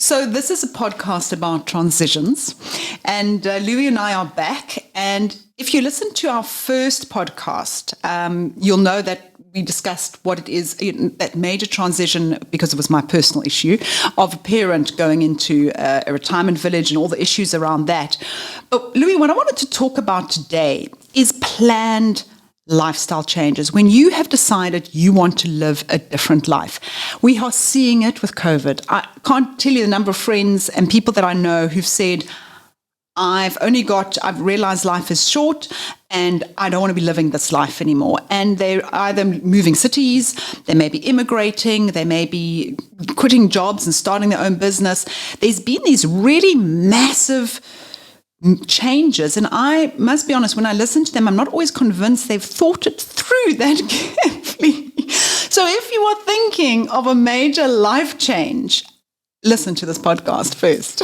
So this is a podcast about transitions, and Louis and I are back. And if you listen to our first podcast, you'll know that we discussed what it is, that major transition, because it was my personal issue, of a parent going into a retirement village and all the issues around that. But Louis, what I wanted to talk about today is planned lifestyle changes. When you have decided you want to live a different life. We are seeing it with COVID. I can't tell you the number of friends and people that I know who've said, I've realized life is short and I don't want to be living this life anymore. And they're either moving cities, they may be immigrating, they may be quitting jobs and starting their own business. There's been these really massive changes. And I must be honest, when I listen to them, I'm not always convinced they've thought it through that carefully. So if you are thinking of a major life change, listen to this podcast first.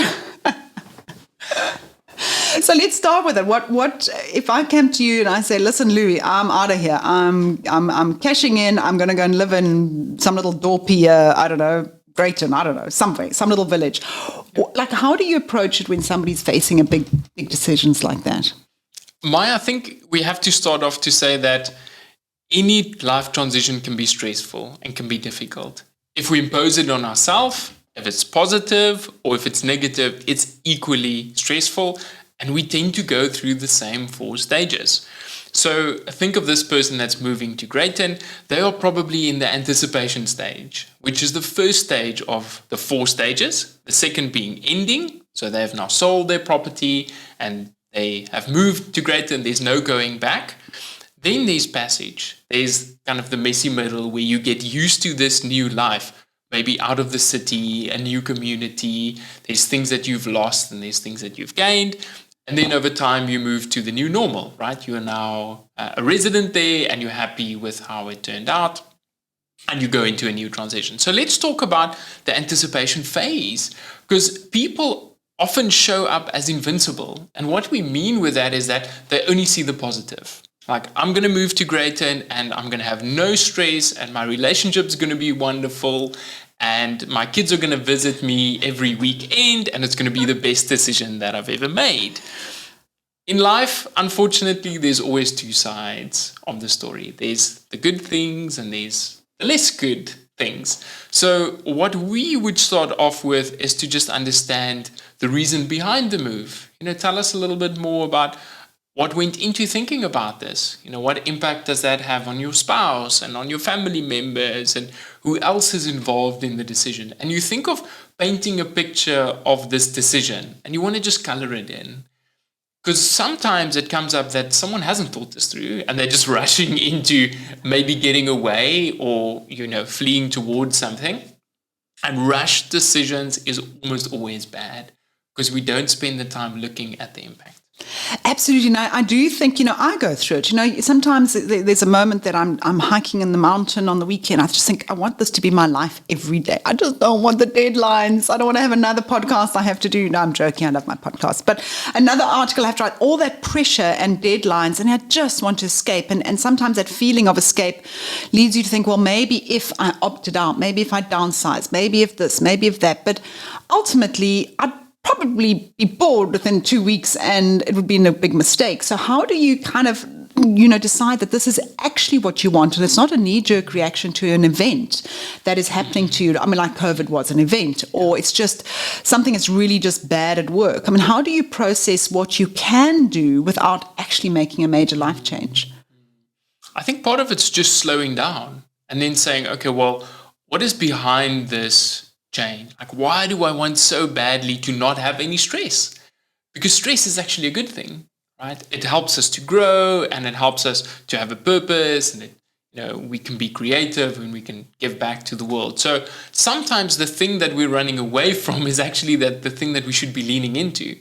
So let's start with it. What if I came to you and I say, listen, Louis, I'm out of here. I'm cashing in. I'm going to go and live in some little dorpy, I don't know, Greyton, I don't know, somewhere, some little village. Like, how do you approach it when somebody's facing a big decisions like that? Maya, I think we have to start off to say that any life transition can be stressful and can be difficult. If we impose it on ourselves, if it's positive or if it's negative, it's equally stressful. And we tend to go through the same 4 stages. So think of this person that's moving to Greyton. They are probably in the anticipation stage, which is the first stage of the 4 stages. The second being ending. So they have now sold their property and they have moved to Greyton. There's no going back. Then there's passage. There's kind of the messy middle where you get used to this new life. Maybe out of the city, a new community. There's things that you've lost and there's things that you've gained. And then over time, you move to the new normal, right? You are now a resident there and you're happy with how it turned out and you go into a new transition. So let's talk about the anticipation phase, because people often show up as invincible. And what we mean with that is that they only see the positive. Like, I'm going to move to Greyton and I'm going to have no stress and my relationship's going to be wonderful. And my kids are going to visit me every weekend and it's going to be the best decision that I've ever made. In life, unfortunately, there's always 2 sides of the story. There's the good things and there's the less good things. So what we would start off with is to just understand the reason behind the move. Tell us a little bit more about what went into thinking about this. What impact does that have on your spouse and on your family members and who else is involved in the decision? And you think of painting a picture of this decision and you want to just color it in. Because sometimes it comes up that someone hasn't thought this through and they're just rushing into maybe getting away or, fleeing towards something. And rushed decisions is almost always bad because we don't spend the time looking at the impact. Absolutely. No, I do think, I go through it. Sometimes there's a moment that I'm hiking in the mountain on the weekend. I just think I want this to be my life every day. I just don't want the deadlines. I don't want to have another podcast I have to do. No, I'm joking. I love my podcast. But another article I have to write, all that pressure and deadlines. And I just want to escape. And sometimes that feeling of escape leads you to think, well, maybe if I opted out, maybe if I downsize, maybe if this, maybe if that. But ultimately, I'd probably be bored within 2 weeks and it would be a big mistake. So how do you kind of, decide that this is actually what you want and it's not a knee-jerk reaction to an event that is happening to you? I mean, like COVID was an event, or it's just something that's really just bad at work. I mean, how do you process what you can do without actually making a major life change? I think part of it's just slowing down and then saying, okay, well, what is behind this change? Like, why do I want so badly to not have any stress? Because stress is actually a good thing, right? It helps us to grow and it helps us to have a purpose, and we can be creative and we can give back to the world. So sometimes the thing that we're running away from is actually the thing that we should be leaning into.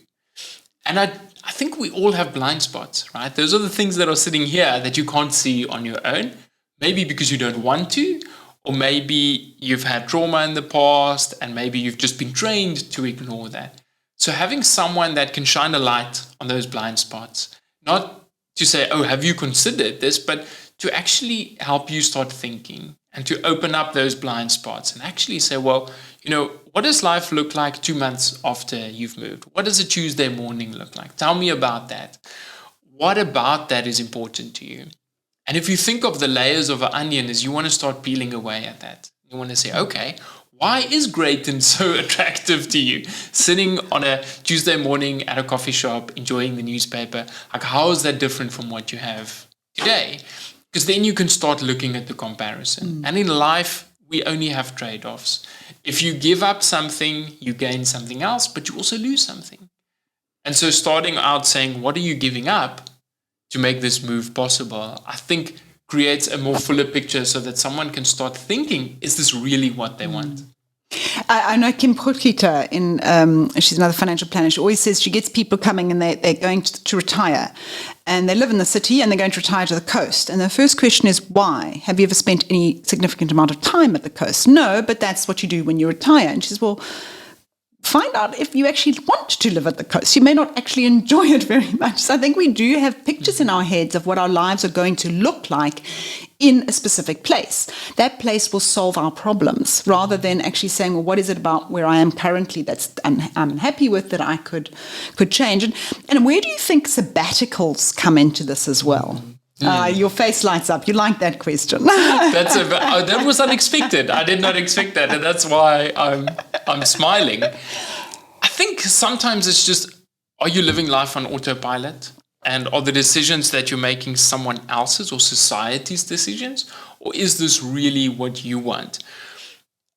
And I think we all have blind spots, right? Those are the things that are sitting here that you can't see on your own, maybe because you don't want to, or maybe you've had trauma in the past and maybe you've just been trained to ignore that. So having someone that can shine a light on those blind spots, not to say, oh, have you considered this, but to actually help you start thinking and to open up those blind spots and actually say, well, what does life look like 2 months after you've moved? What does a Tuesday morning look like? Tell me about that. What about that is important to you? And if you think of the layers of an onion as you want to start peeling away at that, you want to say, okay, why is Grayton so attractive to you? Sitting on a Tuesday morning at a coffee shop, enjoying the newspaper, like how is that different from what you have today? Because then you can start looking at the comparison. And in life, we only have trade-offs. If you give up something, you gain something else, but you also lose something. And so starting out saying, what are you giving up to make this move possible, I think creates a more fuller picture so that someone can start thinking, is this really what they want? I know Kim Protkita, she's another financial planner. She always says she gets people coming and they're going to retire. And they live in the city and they're going to retire to the coast. And the first question is, why? Have you ever spent any significant amount of time at the coast? No, but that's what you do when you retire. And she says, well, find out if you actually want to live at the coast. You may not actually enjoy it very much. So I think we do have pictures in our heads of what our lives are going to look like in a specific place. That place will solve our problems rather than actually saying, well, what is it about where I am currently that's I'm unhappy with that I could change? And where do you think sabbaticals come into this as well? Your face lights up. You like that question. That was unexpected. I did not expect that, and that's why I'm smiling. I think sometimes it's just, are you living life on autopilot? And are the decisions that you're making someone else's or society's decisions? Or is this really what you want?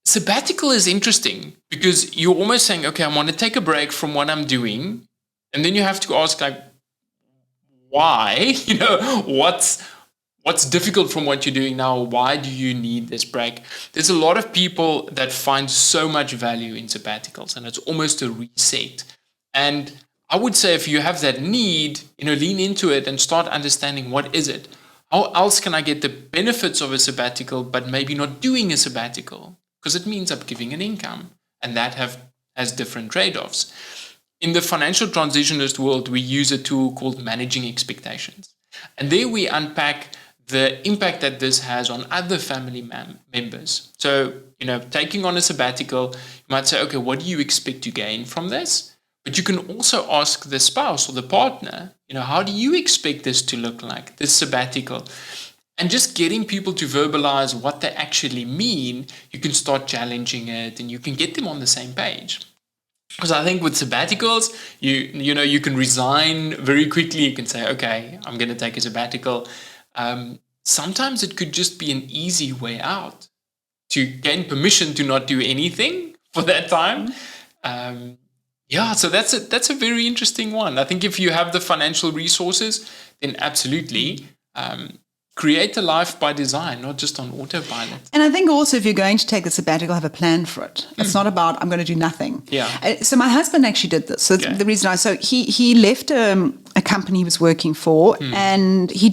Sabbatical is interesting because you're almost saying, okay, I want to take a break from what I'm doing. And then you have to ask, like, why? What's difficult from what you're doing now? Why do you need this break? There's a lot of people that find so much value in sabbaticals, and it's almost a reset. And I would say if you have that need, lean into it and start understanding what is it. How else can I get the benefits of a sabbatical, but maybe not doing a sabbatical? Because it means I'm giving an income, and that has different trade-offs. In the financial transitionist world, we use a tool called managing expectations. And there we unpack the impact that this has on other family members. So, taking on a sabbatical, you might say, okay, what do you expect to gain from this? But you can also ask the spouse or the partner, how do you expect this to look like, this sabbatical? And just getting people to verbalize what they actually mean, you can start challenging it and you can get them on the same page. Because I think with sabbaticals, you can resign very quickly. You can say, okay, I'm going to take a sabbatical. Sometimes it could just be an easy way out to gain permission to not do anything for that time. So that's a very interesting one. I think if you have the financial resources, then absolutely create a life by design, not just on autopilot. And I think also if you're going to take a sabbatical, have a plan for it. It's not about, I'm going to do nothing. Yeah. So my husband actually did this. So the reason he left a company he was working for and he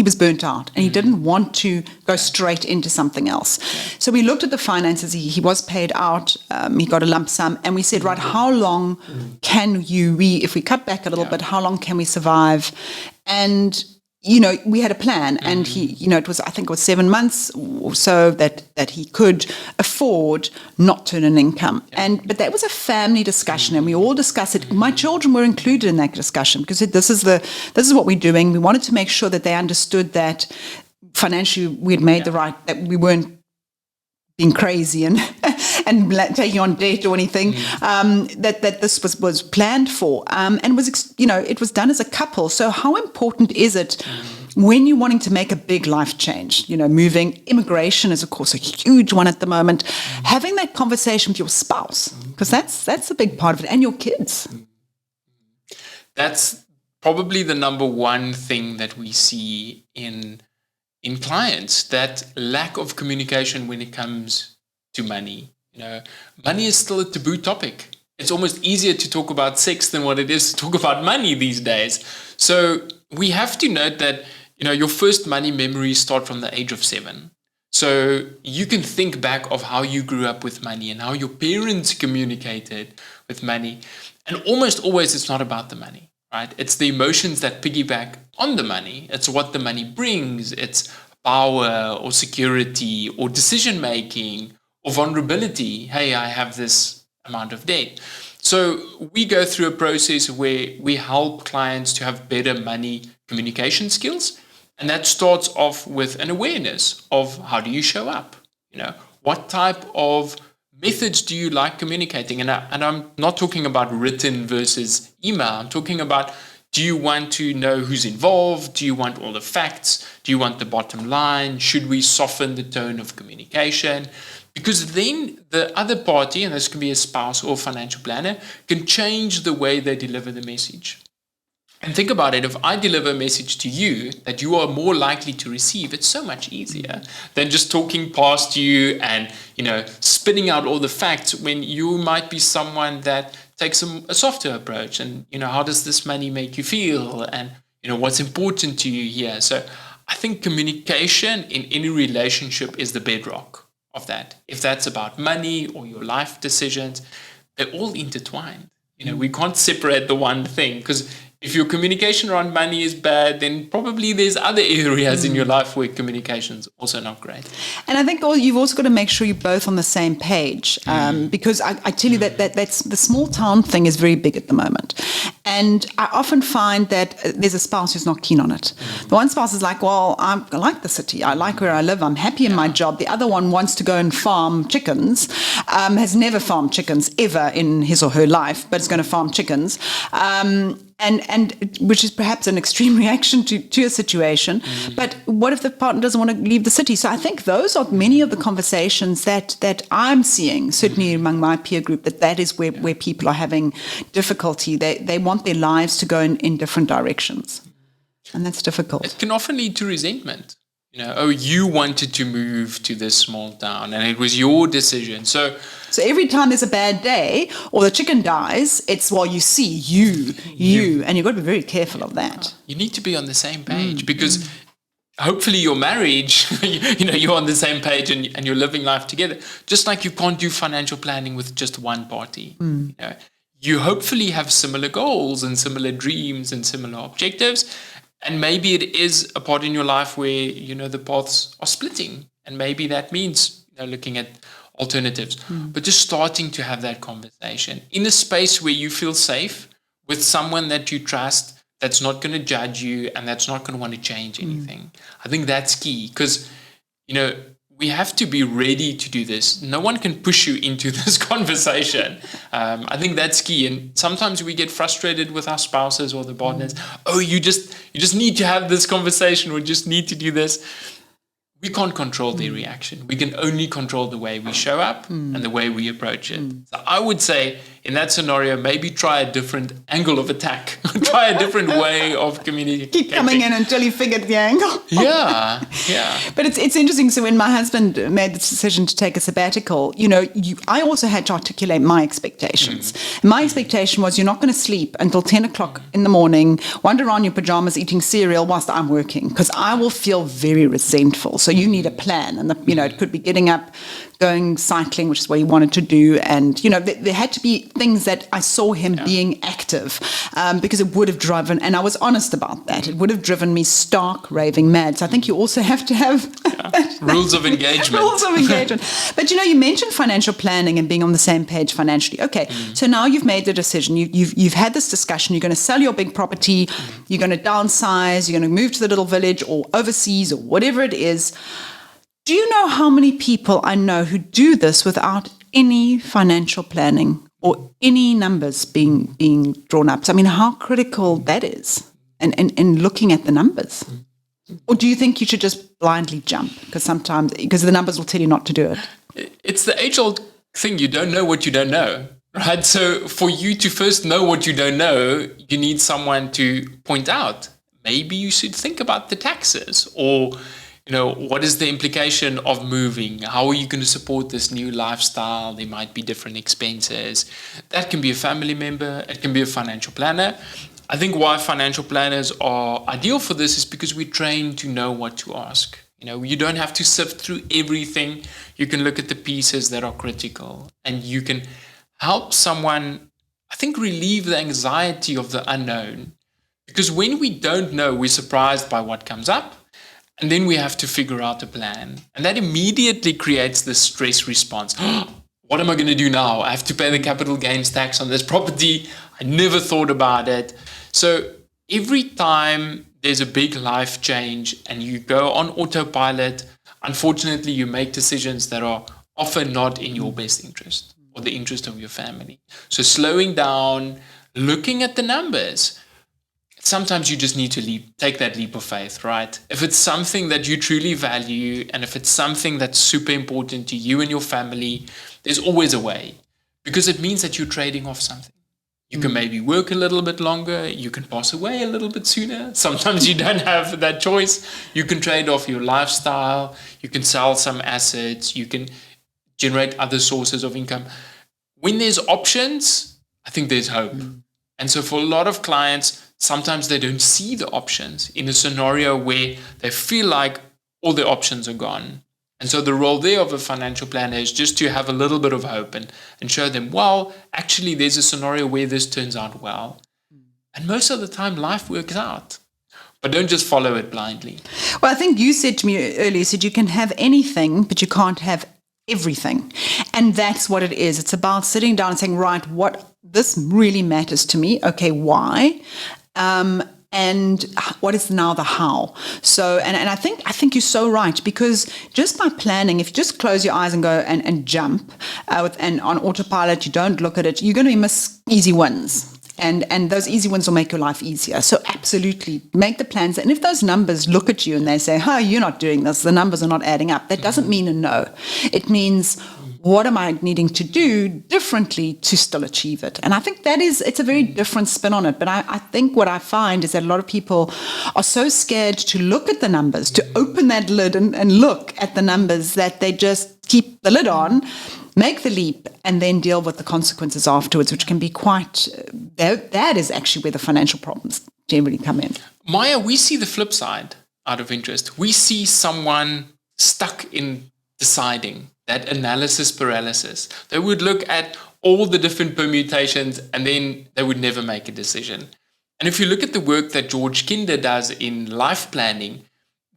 was burnt out and he didn't want to go straight into something else. So we looked at the finances. He was paid out. He got a lump sum and we said, right, how long can if we cut back a little bit, how long can we survive? And we had a plan and I think it was 7 months or so that he could afford not to earn an income. But that was a family discussion and we all discussed it. My children were included in that discussion because this is what we're doing. We wanted to make sure that they understood that financially we had made that we weren't being crazy and taking on debt or anything, that this was planned for, and was it was done as a couple. So how important is it when you're wanting to make a big life change? Moving, immigration is of course a huge one at the moment. Having that conversation with your spouse, because that's a big part of it, and your kids. That's probably the number one thing that we see in clients, that lack of communication when it comes to money. Money is still a taboo topic. It's almost easier to talk about sex than what it is to talk about money these days. So we have to note that, your first money memories start from the age of 7. So you can think back of how you grew up with money and how your parents communicated with money. And almost always it's not about the money, right? It's the emotions that piggyback on the money. It's what the money brings. It's power or security or decision making or vulnerability. Hey, I have this amount of debt. So we go through a process where we help clients to have better money communication skills. And that starts off with an awareness of how do you show up? What type of methods do you like communicating? And I'm not talking about written versus email. I'm talking about, do you want to know who's involved? Do you want all the facts? Do you want the bottom line? Should we soften the tone of communication? Because then the other party, and this can be a spouse or financial planner, can change the way they deliver the message. And think about it, if I deliver a message to you that you are more likely to receive, it's so much easier than just talking past you and, spitting out all the facts when you might be someone that takes a softer approach. And, how does this money make you feel? And, what's important to you here? So I think communication in any relationship is the bedrock of that. If that's about money or your life decisions, they're all intertwined. We can't separate the one thing, because if your communication around money is bad, then probably there's other areas in your life where communication's also not great. And I think you've also got to make sure you're both on the same page, because I tell you that's the small town thing is very big at the moment. And I often find that there's a spouse who's not keen on it. The one spouse is like, well, I like the city. I like where I live. I'm happy in my job. The other one wants to go and farm chickens, has never farmed chickens ever in his or her life, but is going to farm chickens. And which is perhaps an extreme reaction to a situation. But what if the partner doesn't want to leave the city? So I think those are many of the conversations that I'm seeing, certainly among my peer group, that is where people are having difficulty. They want their lives to go in different directions. And that's difficult. It can often lead to resentment. You wanted to move to this small town and it was your decision. So every time there's a bad day or the chicken dies, it's, well, you see, you, and you've got to be very careful of that. You need to be on the same page because hopefully your marriage, you're on the same page and you're living life together. Just like you can't do financial planning with just one party. You hopefully have similar goals and similar dreams and similar objectives. And maybe it is a part in your life where, the paths are splitting. And maybe that means, looking at alternatives. But just starting to have that conversation in a space where you feel safe with someone that you trust, that's not going to judge you and that's not going to want to change anything. I think that's key because, we have to be ready to do this. No one can push you into this conversation. I think that's key. And sometimes we get frustrated with our spouses or the partners. Oh, you just need to have this conversation or just need to do this. We can't control their reaction. We can only control the way we show up and the way we approach it. So I would say in that scenario, maybe try a different angle of attack. Try a different way of communicating. Keep coming in until you figured the angle. Yeah. But it's interesting. So when my husband made the decision to take a sabbatical, I also had to articulate my expectations. And my expectation was you're not going to sleep until 10 o'clock in the morning, wander around your pajamas eating cereal whilst I'm working, because I will feel very resentful. So you need a plan. And, it could be getting up, going cycling, which is what he wanted to do. And, there had to be things that I saw him being active because it would have driven, and I was honest about that, it would have driven me stark raving mad. So I think you also have to have rules of engagement. Rules of engagement. But, you mentioned financial planning and being on the same page financially. Okay, so now you've made the decision. You've had this discussion. You're going to sell your big property. You're going to downsize. You're going to move to the little village or overseas or whatever it is. Do you know how many people I know who do this without any financial planning or any numbers being drawn up? So, how critical that is and looking at the numbers. Or do you think you should just blindly jump? Because the numbers will tell you not to do it. It's the age-old thing. You don't know what you don't know, right? So for you to first know what you don't know, you need someone to point out. Maybe you should think about the taxes or what is the implication of moving? How are you going to support this new lifestyle? There might be different expenses. That can be a family member. It can be a financial planner. I think why financial planners are ideal for this is because we're trained to know what to ask. You don't have to sift through everything. You can look at the pieces that are critical and you can help someone, I think, relieve the anxiety of the unknown. Because when we don't know, we're surprised by what comes up. And then we have to figure out a plan. And that immediately creates this stress response. What am I going to do now? I have to pay the capital gains tax on this property. I never thought about it. So every time there's a big life change and you go on autopilot, unfortunately, you make decisions that are often not in your best interest or the interest of your family. So slowing down, looking at the numbers. Sometimes you just need to take that leap of faith, right? If it's something that you truly value and if it's something that's super important to you and your family, there's always a way, because it means that you're trading off something. You can maybe work a little bit longer. You can pass away a little bit sooner. Sometimes you don't have that choice. You can trade off your lifestyle. You can sell some assets. You can generate other sources of income. When there's options, I think there's hope. And so for a lot of clients, sometimes they don't see the options in a scenario where they feel like all the options are gone. And so the role there of a financial planner is just to have a little bit of hope and show them, well, actually, there's a scenario where this turns out well. And most of the time, life works out. But don't just follow it blindly. Well, I think you said to me earlier, you said you can have anything, but you can't have everything. And that's what it is. It's about sitting down and saying, right, this really matters to me. Okay, why? And what is now the how? So, and I think you're so right, because just by planning, if you just close your eyes and go and jump, and on autopilot, you don't look at it, you're going to miss easy wins. And those easy wins will make your life easier. So absolutely make the plans. And if those numbers look at you and they say, you're not doing this, the numbers are not adding up, that doesn't mean a no. It means, what am I needing to do differently to still achieve it? And I think it's a very different spin on it. But I think what I find is that a lot of people are so scared to look at the numbers, to open that lid and look at the numbers, that they just keep the lid on, make the leap, and then deal with the consequences afterwards, which can be quite, that is actually where the financial problems generally come in. Maya, we see the flip side out of interest. We see someone stuck in deciding, that analysis paralysis. They would look at all the different permutations and then they would never make a decision. And if you look at the work that George Kinder does in life planning,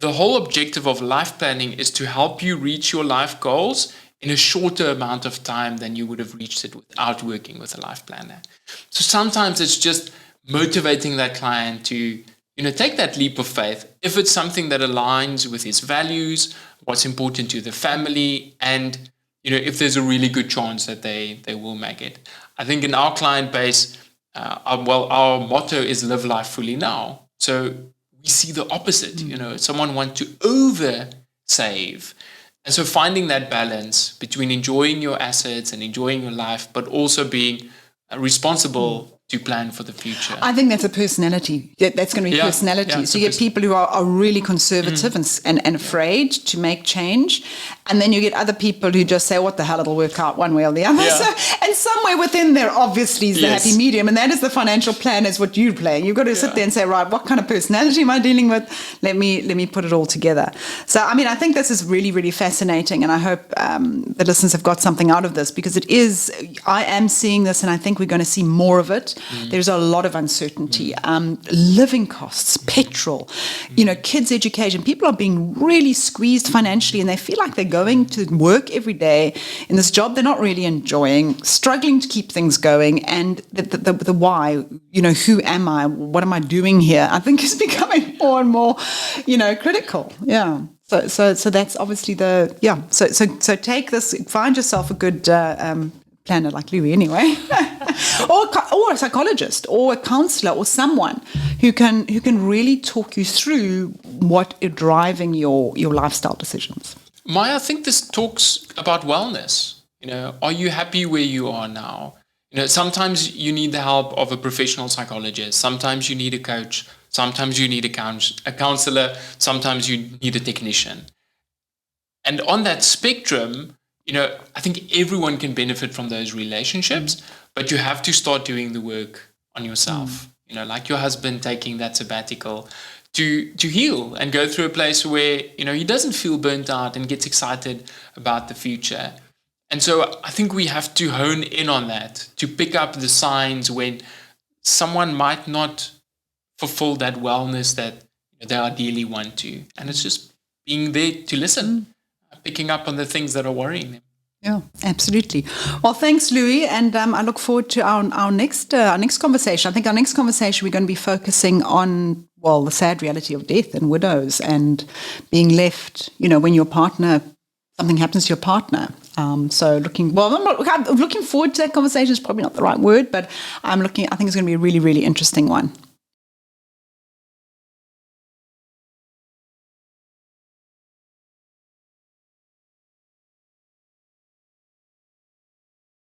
the whole objective of life planning is to help you reach your life goals in a shorter amount of time than you would have reached it without working with a life planner. So sometimes it's just motivating that client to take that leap of faith. If it's something that aligns with his values, what's important to the family, and if there's a really good chance that they will make it. I think in our client base, our motto is live life fully now. So we see the opposite. Someone wants to over save. And so finding that balance between enjoying your assets and enjoying your life, but also being responsible to plan for the future. I think that's a personality. That's going to be personality. Yeah, so you get people who are really conservative and afraid to make change. And then you get other people who just say, what the hell, it'll work out one way or the other. Yeah. And somewhere within there, obviously, is the happy medium. And that is the financial plan, is what you're playing. You've got to sit there and say, right, what kind of personality am I dealing with? Let me put it all together. So, I think this is really, really fascinating. And I hope the listeners have got something out of this, because I am seeing this, and I think we're going to see more of it. There's a lot of uncertainty, living costs, petrol, kids' education. People are being really squeezed financially, and they feel like they're going to work every day in this job they're not really enjoying, struggling to keep things going. And the why, who am I? What am I doing here? I think is becoming more and more, critical. Yeah. So that's obviously So take this, find yourself a good planner like Louis anyway, or a psychologist or a counselor or someone who can really talk you through what is driving your lifestyle decisions. Maya, I think this talks about wellness. Are you happy where you are now? Sometimes you need the help of a professional psychologist. Sometimes you need a coach. Sometimes you need a counselor. Sometimes you need a technician. And on that spectrum, I think everyone can benefit from those relationships, but you have to start doing the work on yourself. Like your husband taking that sabbatical to heal and go through a place where, he doesn't feel burnt out and gets excited about the future. And so I think we have to hone in on that, to pick up the signs when someone might not fulfill that wellness that they ideally want to. And it's just being there to listen, picking up on the things that are worrying them. Yeah, absolutely. Well, thanks, Louis, and I look forward to our next conversation. I think our next conversation we're going to be focusing on, well, the sad reality of death and widows and being left. When something happens to your partner. I'm looking forward to that conversation. Is probably not the right word, but I think it's going to be a really, really interesting one.